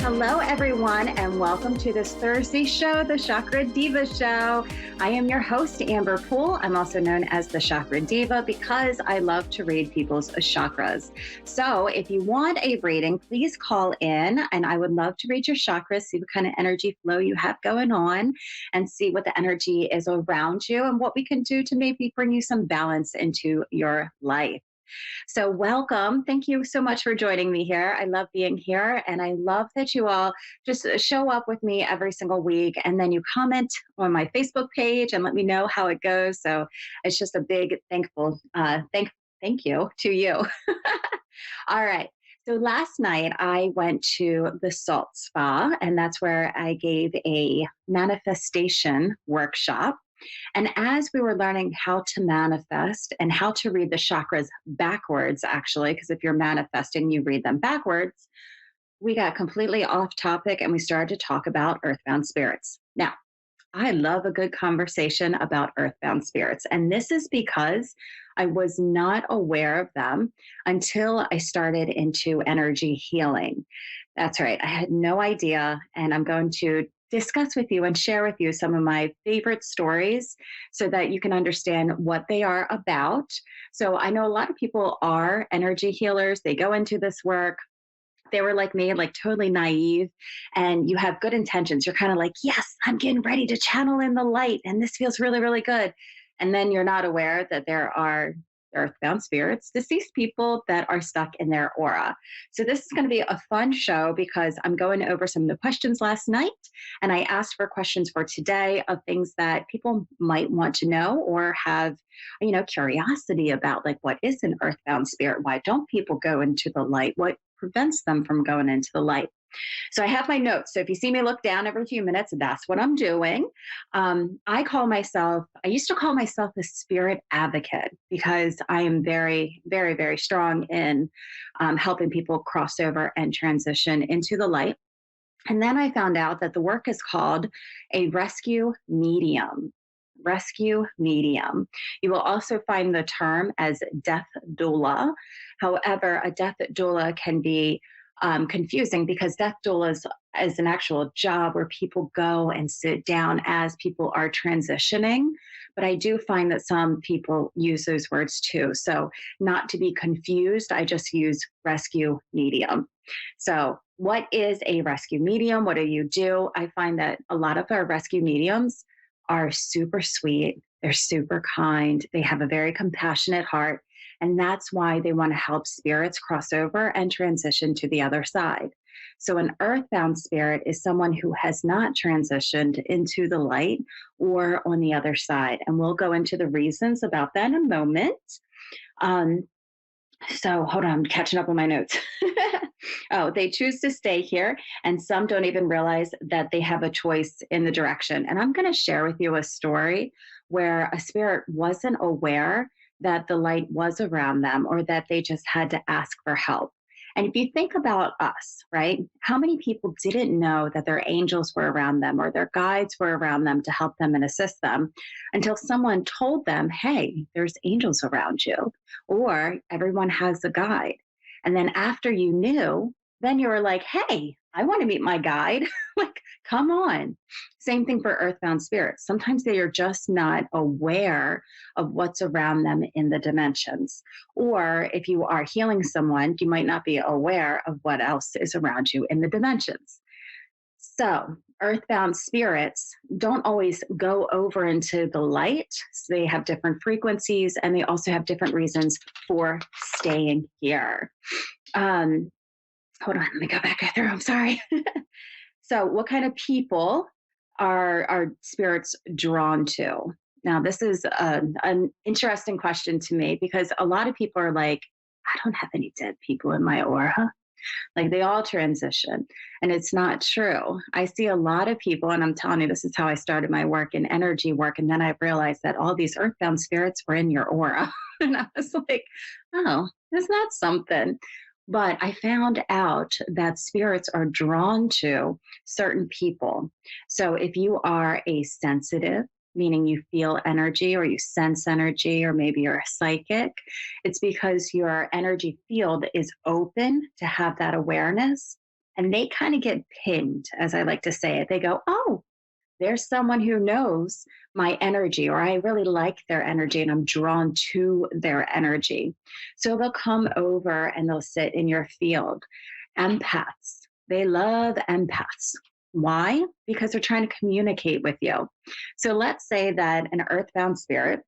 Hello, everyone, and welcome to this Thursday show, the Chakra Diva Show. I am your host, Amber Poole. I'm also known as the Chakra Diva because I love to read people's chakras. So if you want a reading, please call in, and I would love to read your chakras, see what kind of energy flow you have going on, and see what the energy is around you and what we can do to maybe bring you some balance into your life. So welcome. Thank you so much for joining me here. I love being here, and I love that you all just show up with me every single week, and then you comment on my Facebook page and let me know how it goes. So it's just a big thankful thank you to you. All right. So last night I went to the Salt Spa, and that's where I gave a manifestation workshop. And as we were learning how to manifest and how to read the chakras backwards, actually, because if you're manifesting, you read them backwards, we got completely off topic and we started to talk about earthbound spirits. Now, I love a good conversation about earthbound spirits. And this is because I was not aware of them until I started into energy healing. That's right. I had no idea. And I'm going to discuss with you and share with you some of my favorite stories so that you can understand what they are about. So I know a lot of people are energy healers. They go into this work. They were like me, like totally naive, and you have good intentions. You're kind of like, yes, I'm getting ready to channel in the light, and this feels really, really good. And then you're not aware that there are earthbound spirits, deceased people that are stuck in their aura. So this is going to be a fun show because I'm going over some of the questions last night, and I asked for questions for today of things that people might want to know or have, curiosity about, like what is an earthbound spirit? Why don't people go into the light? What prevents them from going into the light? So I have my notes. So if you see me look down every few minutes, that's what I'm doing. I used to call myself a spirit advocate because I am very, very, very strong in helping people cross over and transition into the light. And then I found out that the work is called a rescue medium. Rescue medium. You will also find the term as death doula. However, a death doula can be confusing because death doula is an actual job where people go and sit down as people are transitioning. But I do find that some people use those words too. So not to be confused, I just use rescue medium. So what is a rescue medium? What do you do? I find that a lot of our rescue mediums are super sweet. They're super kind. They have a very compassionate heart. And that's why they want to help spirits cross over and transition to the other side. So an earthbound spirit is someone who has not transitioned into the light or on the other side. And we'll go into the reasons about that in a moment. So hold on, I'm catching up on my notes. Oh, they choose to stay here, and some don't even realize that they have a choice in the direction. And I'm going to share with you a story where a spirit wasn't aware that the light was around them or that they just had to ask for help. And if you think about us, right, how many people didn't know that their angels were around them or their guides were around them to help them and assist them until someone told them, hey, there's angels around you, or everyone has a guide. And then after you knew, then you were like, hey, I want to meet my guide. Like, come on. Same thing for earthbound spirits. Sometimes they are just not aware of what's around them in the dimensions. Or if you are healing someone, you might not be aware of what else is around you in the dimensions. So earthbound spirits don't always go over into the light. So they have different frequencies, and they also have different reasons for staying here. Hold on, let me go back through. I'm sorry. So what kind of people are spirits drawn to? Now, this is an interesting question to me because a lot of people are like, I don't have any dead people in my aura. Like they all transition. And it's not true. I see a lot of people, and I'm telling you, this is how I started my work in energy work. And then I realized that all these earthbound spirits were in your aura. And I was like, oh, isn't that something? But I found out that spirits are drawn to certain people. So if you are a sensitive, meaning you feel energy or you sense energy, or maybe you're a psychic, it's because your energy field is open to have that awareness. and they kind of get pinged, as I like to say it. They go, oh, there's someone who knows my energy, or I really like their energy and I'm drawn to their energy. So they'll come over and they'll sit in your field. Empaths, they love empaths. Why? Because they're trying to communicate with you. So let's say that an earthbound spirit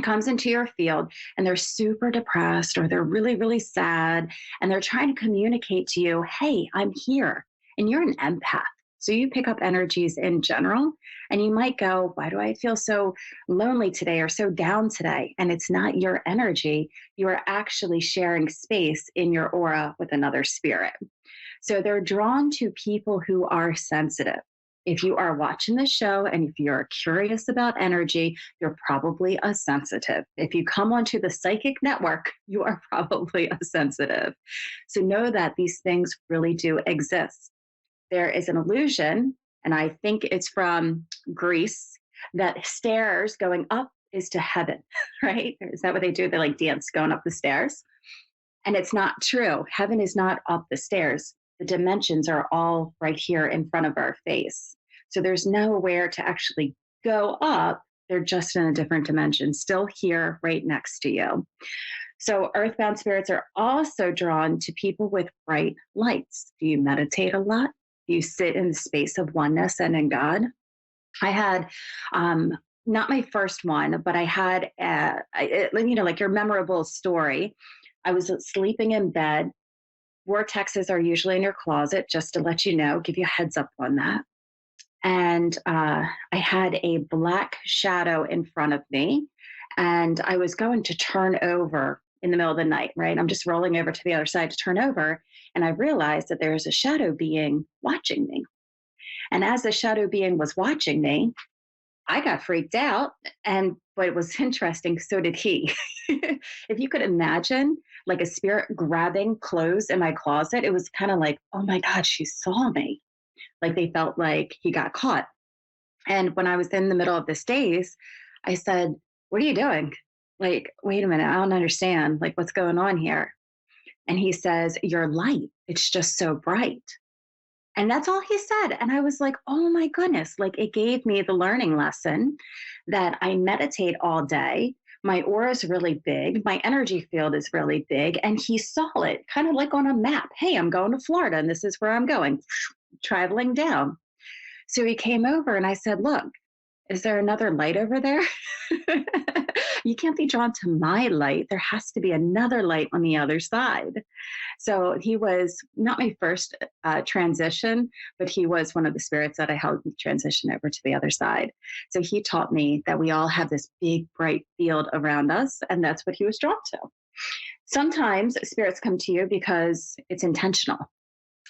comes into your field and they're super depressed or they're really, really sad and they're trying to communicate to you, hey, I'm here. And you're an empath. So you pick up energies in general and you might go, why do I feel so lonely today or so down today? And it's not your energy. You are actually sharing space in your aura with another spirit. So they're drawn to people who are sensitive. If you are watching the show and if you're curious about energy, you're probably a sensitive. If you come onto the psychic network, you are probably a sensitive. So know that these things really do exist. There is an illusion, and I think it's from Greece, that stairs going up is to heaven, right? Is that what they do? They like dance going up the stairs. And it's not true. Heaven is not up the stairs. The dimensions are all right here in front of our face. So there's nowhere to actually go up. They're just in a different dimension, still here right next to you. So earthbound spirits are also drawn to people with bright lights. Do you meditate a lot? Do you sit in the space of oneness and in God? I had not my first one, but I had, like your memorable story. I was sleeping in bed. Vortexes are usually in your closet, just to let you know, give you a heads up on that. And I had a black shadow in front of me, and I was going to turn over in the middle of the night, right? I'm just rolling over to the other side to turn over, and I realized that there was a shadow being watching me. And as the shadow being was watching me, I got freaked out. But it was interesting, so did he. If you could imagine like a spirit grabbing clothes in my closet, it was kind of like, oh my God, she saw me. Like they felt like he got caught. And when I was in the middle of this daze, I said, what are you doing? Like, wait a minute, I don't understand. Like, what's going on here? And he says, your light, it's just so bright. And that's all he said. And I was like, oh my goodness. Like it gave me the learning lesson that I meditate all day. My aura is really big. My energy field is really big. And he saw it kind of like on a map. Hey, I'm going to Florida and this is where I'm going, traveling down. So he came over and I said, look, is there another light over there? You can't be drawn to my light. There has to be another light on the other side. So he was not my first transition, but he was one of the spirits that I helped transition over to the other side. So he taught me that we all have this big, bright field around us, and that's what he was drawn to. Sometimes spirits come to you because it's intentional.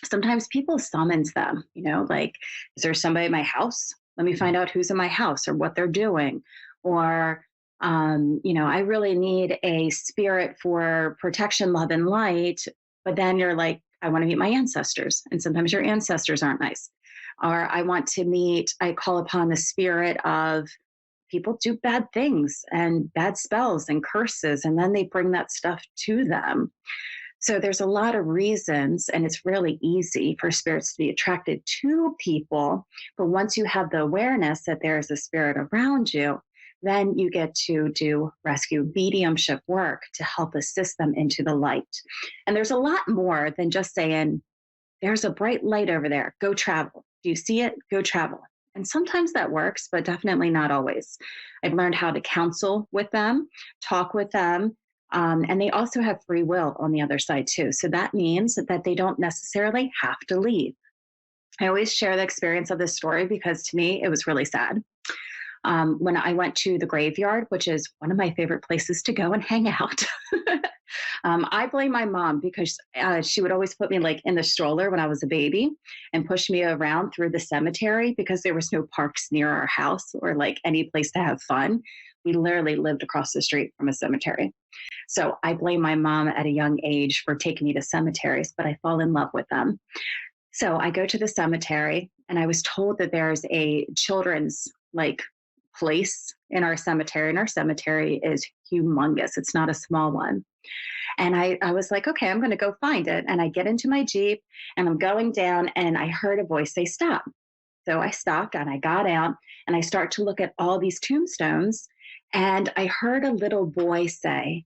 Sometimes people summons them, like, is there somebody in my house? Let me find out who's in my house or what they're doing. Or, I really need a spirit for protection, love, and light. But then you're like, I want to meet my ancestors. And sometimes your ancestors aren't nice. Or I call upon the spirit of people do bad things and bad spells and curses. And then they bring that stuff to them. So there's a lot of reasons, and it's really easy for spirits to be attracted to people. But once you have the awareness that there's a spirit around you, then you get to do rescue mediumship work to help assist them into the light. And there's a lot more than just saying, there's a bright light over there, go travel. Do you see it? Go travel. And sometimes that works, but definitely not always. I've learned how to counsel with them, talk with them, and they also have free will on the other side too. So that means that they don't necessarily have to leave. I always share the experience of this story because to me, it was really sad. When I went to the graveyard, which is one of my favorite places to go and hang out, I blame my mom because she would always put me like in the stroller when I was a baby and push me around through the cemetery because there was no parks near our house or like any place to have fun. We literally lived across the street from a cemetery. So I blame my mom at a young age for taking me to cemeteries, but I fall in love with them. So I go to the cemetery and I was told that there's a children's like place in our cemetery, and our cemetery is humongous. It's not a small one. And I was like, okay, I'm going to go find it. And I get into my Jeep and I'm going down, and I heard a voice say, stop. So I stopped and I got out and I start to look at all these tombstones. And I heard a little boy say,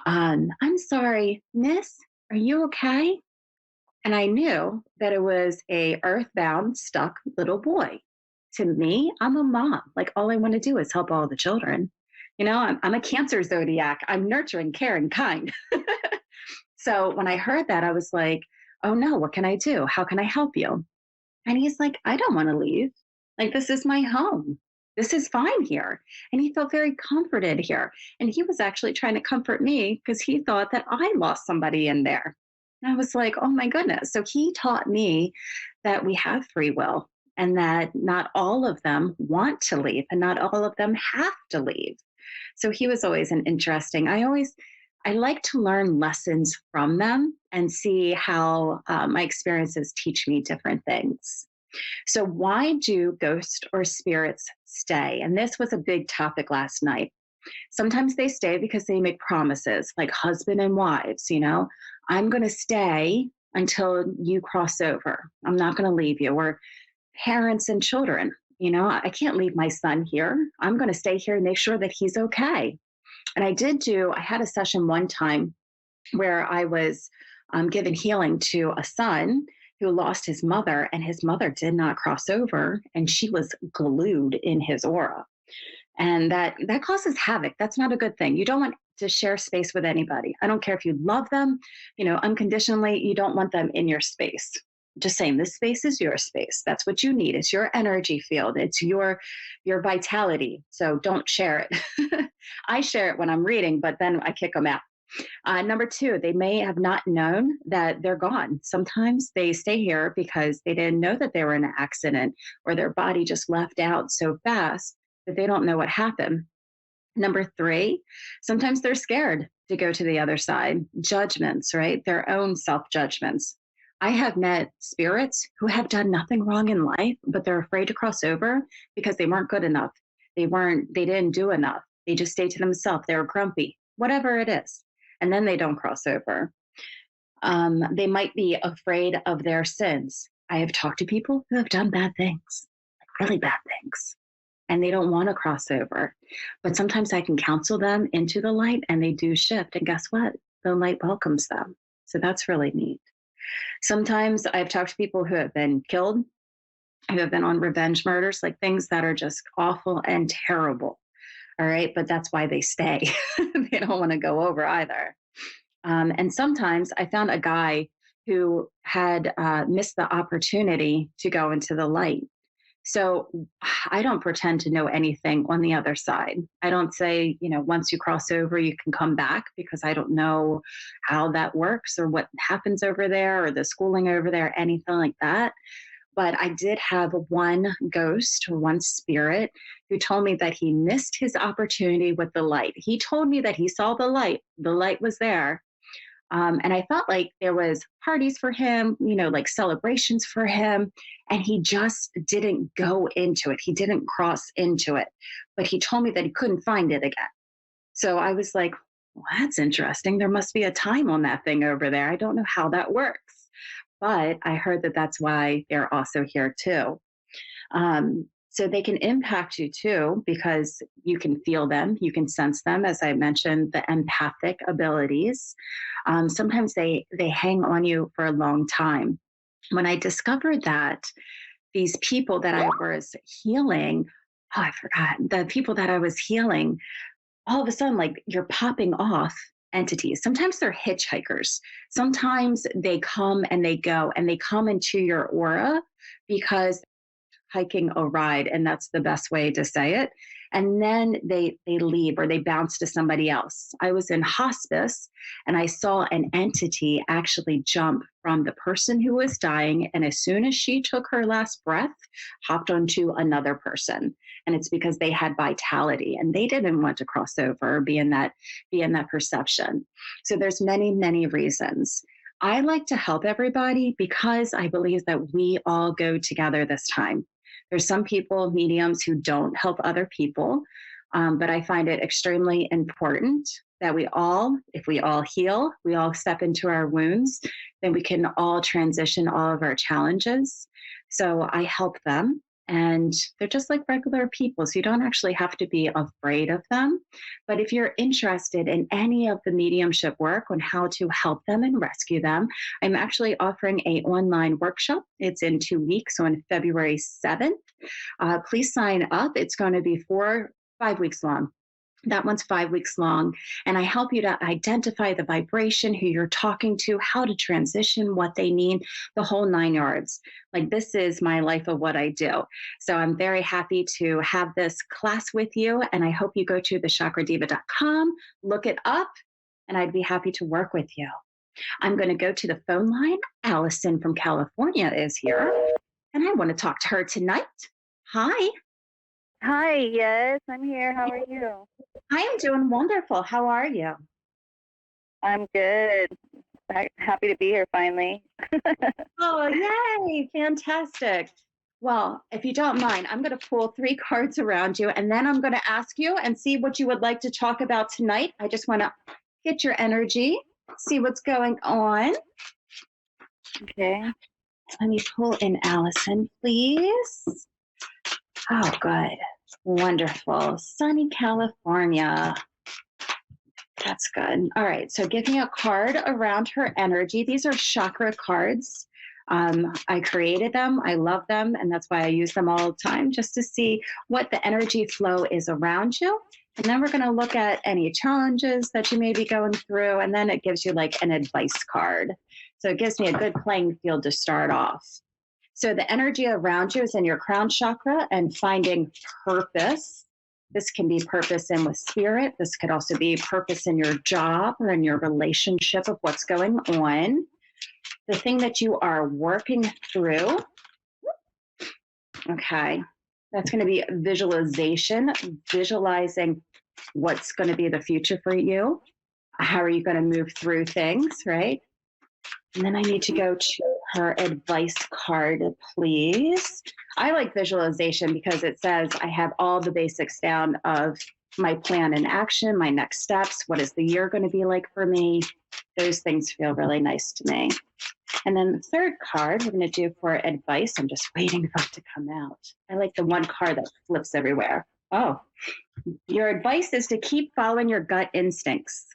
I'm sorry, miss, are you okay? And I knew that it was a earthbound, stuck little boy. To me, I'm a mom. Like, all I want to do is help all the children. I'm a Cancer zodiac. I'm nurturing, caring, kind. So when I heard that, I was like, oh no, what can I do? How can I help you? And he's like, I don't want to leave. Like, this is my home. This is fine here. And he felt very comforted here. And he was actually trying to comfort me because he thought that I lost somebody in there. And I was like, oh my goodness. So he taught me that we have free will and that not all of them want to leave and not all of them have to leave. So he was always an interesting, I like to learn lessons from them and see how my experiences teach me different things. So, why do ghosts or spirits stay? And this was a big topic last night. Sometimes they stay because they make promises, like husband and wives, I'm going to stay until you cross over. I'm not going to leave you. Or parents and children, I can't leave my son here. I'm going to stay here and make sure that he's okay. And I had a session one time where I was given healing to a son who lost his mother, and his mother did not cross over, and she was glued in his aura. And that causes havoc. That's not a good thing. You don't want to share space with anybody. I don't care if you love them, unconditionally, you don't want them in your space. Just saying, this space is your space. That's what you need. It's your energy field. It's your vitality. So don't share it. I share it when I'm reading, but then I kick them out. Number two, they may have not known that they're gone. Sometimes they stay here because they didn't know that they were in an accident, or their body just left out so fast that they don't know what happened. Number three, sometimes they're scared to go to the other side. Judgments, right? Their own self-judgments. I have met spirits who have done nothing wrong in life, but they're afraid to cross over because they weren't good enough. They didn't do enough. They just stayed to themselves. They were grumpy, whatever it is. And then they don't cross over. They might be afraid of their sins. I have talked to people who have done bad things, like really bad things, and they don't want to cross over. But sometimes I can counsel them into the light and they do shift. And guess what? The light welcomes them. So that's really neat. Sometimes I've talked to people who have been killed, who have been on revenge murders, like things that are just awful and terrible. All right. But that's why they stay. They don't want to go over either. And sometimes I found a guy who had missed the opportunity to go into the light. So I don't pretend to know anything on the other side. I don't say, once you cross over, you can come back, because I don't know how that works or what happens over there or the schooling over there, anything like that. But I did have one ghost, one spirit, who told me that he missed his opportunity with the light. He told me that he saw the light was there. And I felt like there was parties for him, like celebrations for him. And he just didn't go into it. He didn't cross into it. But he told me that he couldn't find it again. So I was like, well, that's interesting. There must be a time on that thing over there. I don't know how that works. But I heard that that's why they're also here too. So they can impact you too, because you can feel them, you can sense them, as I mentioned, the empathic abilities. Sometimes they hang on you for a long time. When I discovered that these people that I was healing, I forgot, the people that I was healing, all of a sudden, like, you're popping off entities. Sometimes they're hitchhikers. Sometimes they come and they go, and they come into your aura because hiking a ride, and that's the best way to say it. And then they leave, or they bounce to somebody else. I was in hospice and I saw an entity actually jump from the person who was dying, and as soon as she took her last breath, hopped onto another person. And it's because they had vitality and they didn't want to cross over or be in that perception. So there's many, many reasons. I like to help everybody because I believe that we all go together this time. There's some people, mediums, who don't help other people. But I find it extremely important that we all, if we all heal, we all step into our wounds, then we can all transition all of our challenges. So I help them. And they're just like regular people. So you don't actually have to be afraid of them. But if you're interested in any of the mediumship work on how to help them and rescue them, I'm actually offering an online workshop. It's in 2 weeks on February 7th. Please sign up. It's going to be 5 weeks long. That one's 5 weeks long. And I help you to identify the vibration, who you're talking to, how to transition, what they need, the whole 9 yards. Like, this is my life of what I do. So I'm very happy to have this class with you. And I hope you go to thechakradeva.com, look it up, and I'd be happy to work with you. I'm going to go to the phone line. Allison from California is here, and I want to talk to her tonight. Hi. Hi, yes, I'm here. How are you? I am doing wonderful. How are you? I'm good. Happy to be here finally. Oh, yay. Fantastic. Well, if you don't mind, I'm going to pull 3 cards around you, and then I'm going to ask you and see what you would like to talk about tonight. I just want to get your energy, see what's going on. Okay. Let me pull in Allison, please. Oh, good. Wonderful. Sunny California. That's good. All right. So give me a card around her energy. These are chakra cards. I created them. I love them. And that's why I use them all the time, just to see what the energy flow is around you. And then we're going to look at any challenges that you may be going through. And then it gives you like an advice card. So it gives me a good playing field to start off. So the energy around you is in your crown chakra and finding purpose. This can be purpose in with spirit. This could also be purpose in your job or in your relationship of what's going on. The thing that you are working through. Okay. That's going to be visualization, visualizing what's going to be the future for you. How are you going to move through things, right? And then I need to go to her advice card, please. I like visualization because it says I have all the basics down of my plan and action, my next steps. What is the year going to be like for me? Those things feel really nice to me. And then the third card we're going to do for advice. I'm just waiting for it to come out. I like the one card that flips everywhere. Oh, your advice is to keep following your gut instincts.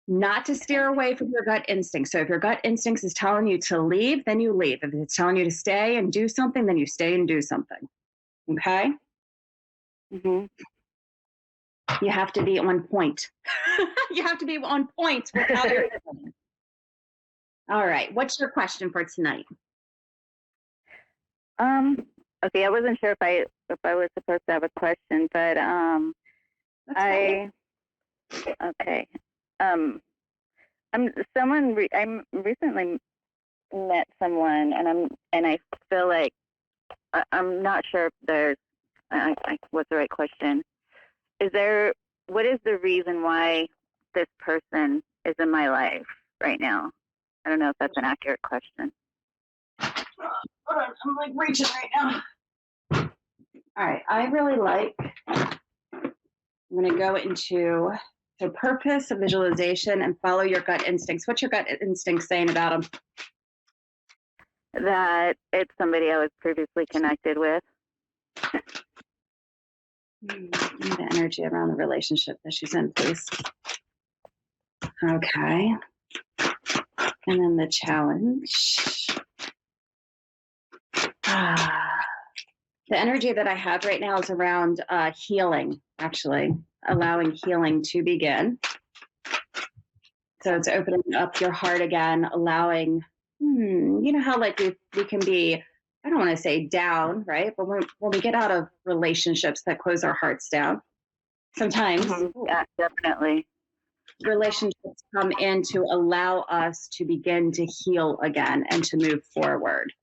Not to steer away from your gut instinct. So if your gut instinct is telling you to leave, then you leave. If it's telling you to stay and do something, then you stay and do something. Okay? Mm-hmm. You have to be on point. You have to be on point with how you're doing. All right. What's your question for tonight? Okay, I wasn't sure if I was supposed to have a question, but okay. I'm recently met someone, and I feel like I'm not sure if there's what's the right question. What is the reason why this person is in my life right now? I don't know if that's an accurate question. Hold on, I'm like reaching right now. All right, I really like, I'm going to go into the purpose of visualization and follow your gut instincts. What's your gut instinct saying about them? That it's somebody I was previously connected with. The energy around the relationship that she's in, please. Okay. And then the challenge. The energy that I have right now is around healing, actually, allowing healing to begin. So it's opening up your heart again, allowing, you know how like we can be, I don't want to say down, right? But when we get out of relationships that close our hearts down, sometimes Yeah, definitely. relationships come in to allow us to begin to heal again and to move forward.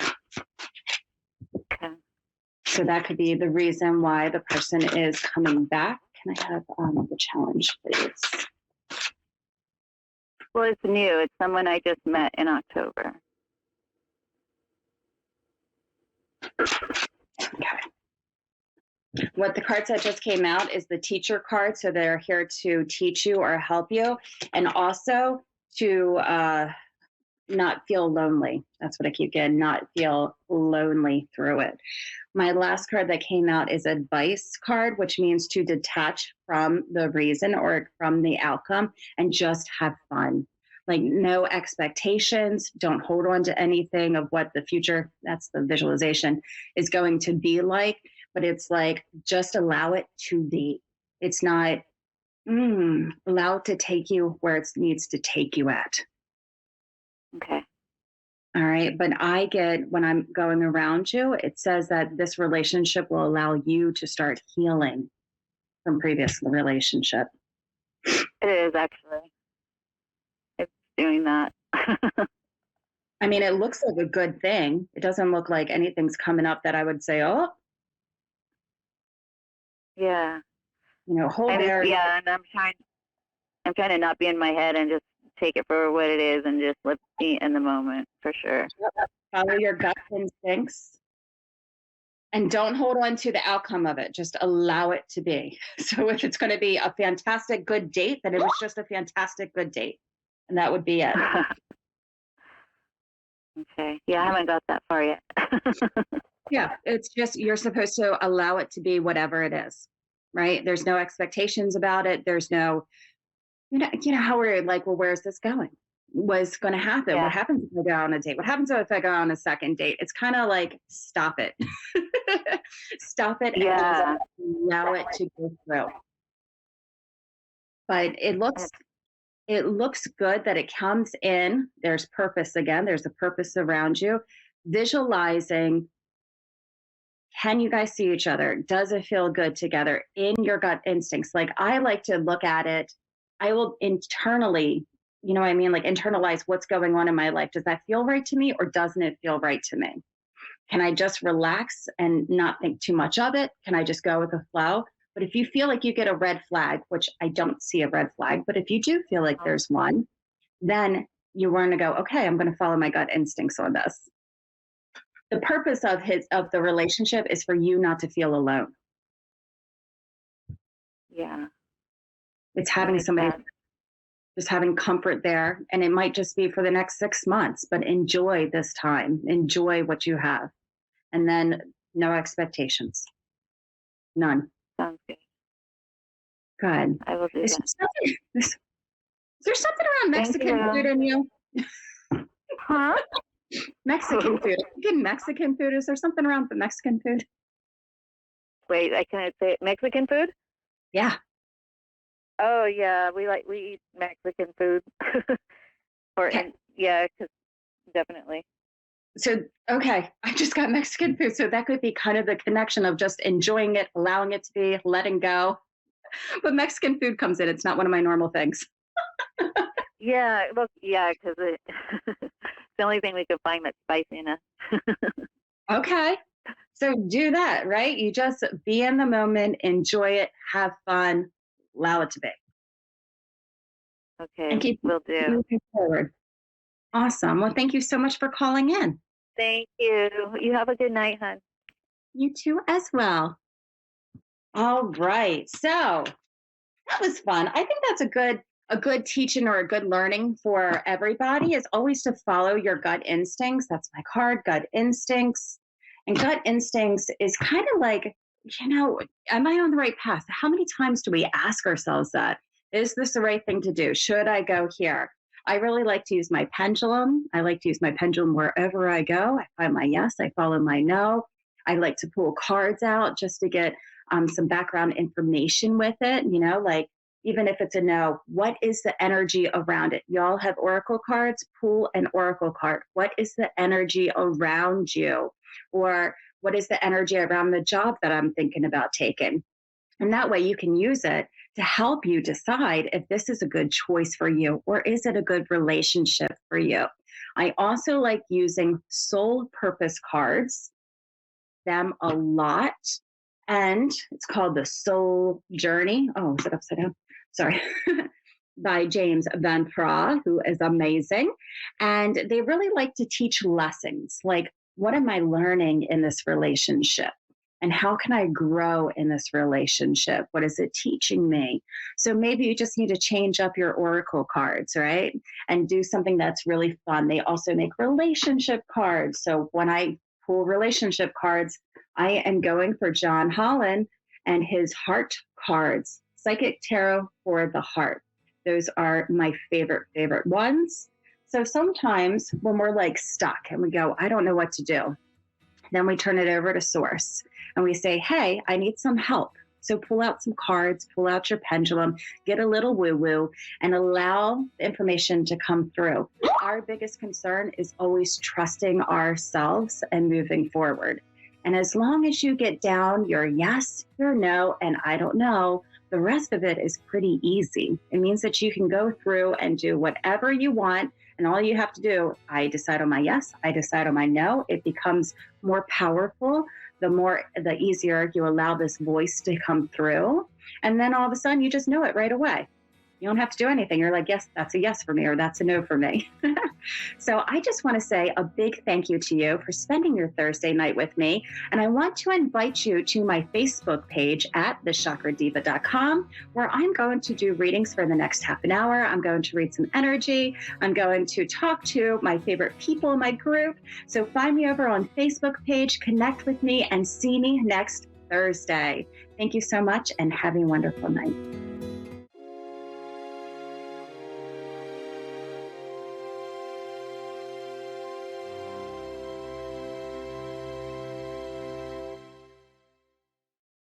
Okay. So that could be the reason why the person is coming back. Can I have the challenge, please? Well, it's new. It's someone I just met in October. Okay. What the cards that just came out is the teacher card. So they're here to teach you or help you, and also to not feel lonely. That's what I keep getting, not feel lonely through it. My last card that came out is advice card, which means to detach from the reason or from the outcome and just have fun. Like no expectations, don't hold on to anything of what the future, that's the visualization, is going to be like. But it's like, just allow it to be. It's not, allow it to take you where it needs to take you at. Okay. All right. But I get, when I'm going around you, it says that this relationship will allow you to start healing from previous relationship. It is actually. It's doing that. I mean, it looks like a good thing. It doesn't look like anything's coming up that I would say, oh, Yeah. Hold there. Yeah, and I'm trying to not be in my head and just take it for what it is and just live in the moment, for sure. Follow your gut instincts and don't hold on to the outcome of it. Just allow it to be. So if it's going to be a fantastic good date, then it was just a fantastic good date. And that would be it. Okay. Yeah, I haven't got that far yet. Yeah, it's just, you're supposed to allow it to be whatever it is, right? There's no expectations about it. There's no, how we're like, well, where's this going? What's going to happen? Yeah. What happens if I go on a date? What happens if I go on a second date? It's kind of like, stop it. Stop it. Yeah. And allow it to go through. But it looks good that it comes in. There's purpose again. There's a purpose around you. Visualizing, can you guys see each other? Does it feel good together in your gut instincts? Like, I like to look at it. I will internally, you know what I mean? Like, internalize what's going on in my life. Does that feel right to me, or doesn't it feel right to me? Can I just relax and not think too much of it? Can I just go with the flow? But if you feel like you get a red flag, which I don't see a red flag, but if you do feel like there's one, then you want to go, okay, I'm going to follow my gut instincts on this. The purpose of the relationship is for you not to feel alone. Yeah. It's having somebody, just having comfort there. And it might just be for the next 6 months, but enjoy this time. Enjoy what you have. And then no expectations. None. Sounds good. Good. I will do that. Is there something around Mexican food in you? Huh? Mexican food. Getting Mexican food. Is there something around the Mexican food? Wait, I can't say it. Mexican food? Yeah. Oh yeah, we eat Mexican food. Yeah, definitely. So, okay, I just got Mexican food. So that could be kind of the connection of just enjoying it, allowing it to be, letting go. But Mexican food comes in. It's not one of my normal things. Yeah, look, yeah, because it's the only thing we could find that's spicy enough. Okay. So do that, right? You just be in the moment, enjoy it, have fun, allow it to be. Okay, and keep will do. moving forward. Awesome. Well, thank you so much for calling in. Thank you. You have a good night, hon. You too as well. All right. So that was fun. I think that's a good teaching or a good learning for everybody, is always to follow your gut instincts. That's my card, gut instincts. And gut instincts is kind of like, am I on the right path? How many times do we ask ourselves that? Is this the right thing to do? Should I go here? I really like to use my pendulum. I like to use my pendulum wherever I go. I find my yes, I follow my no. I like to pull cards out just to get some background information with it, like, even if it's a no, what is the energy around it? Y'all have oracle cards, pull an oracle card. What is the energy around you? Or what is the energy around the job that I'm thinking about taking? And that way you can use it to help you decide if this is a good choice for you, or is it a good relationship for you? I also like using soul purpose cards, them a lot. And it's called The Soul Journey. Oh, is it upside down? Sorry. By James Van Praagh, who is amazing. And they really like to teach lessons, like what am I learning in this relationship? And how can I grow in this relationship? What is it teaching me? So maybe you just need to change up your oracle cards, right? And do something that's really fun. They also make relationship cards. So when I pull relationship cards, I am going for John Holland and his heart cards, Psychic Tarot for the Heart. Those are my favorite ones. So sometimes when we're like stuck and we go, I don't know what to do, then we turn it over to Source and we say, hey, I need some help. So pull out some cards, pull out your pendulum, get a little woo-woo, and allow the information to come through. Our biggest concern is always trusting ourselves and moving forward. And as long as you get down your yes, your no, and I don't know, the rest of it is pretty easy. It means that you can go through and do whatever you want. And all you have to do, I decide on my yes, I decide on my no. It becomes more powerful the easier you allow this voice to come through. And then all of a sudden you just know it right away. You don't have to do anything. You're like, yes, that's a yes for me, or that's a no for me. So I just want to say a big thank you to you for spending your Thursday night with me. And I want to invite you to my Facebook page at thechakradeva.com, where I'm going to do readings for the next half an hour. I'm going to read some energy. I'm going to talk to my favorite people in my group. So find me over on Facebook page, connect with me, and see me next Thursday. Thank you so much and have a wonderful night.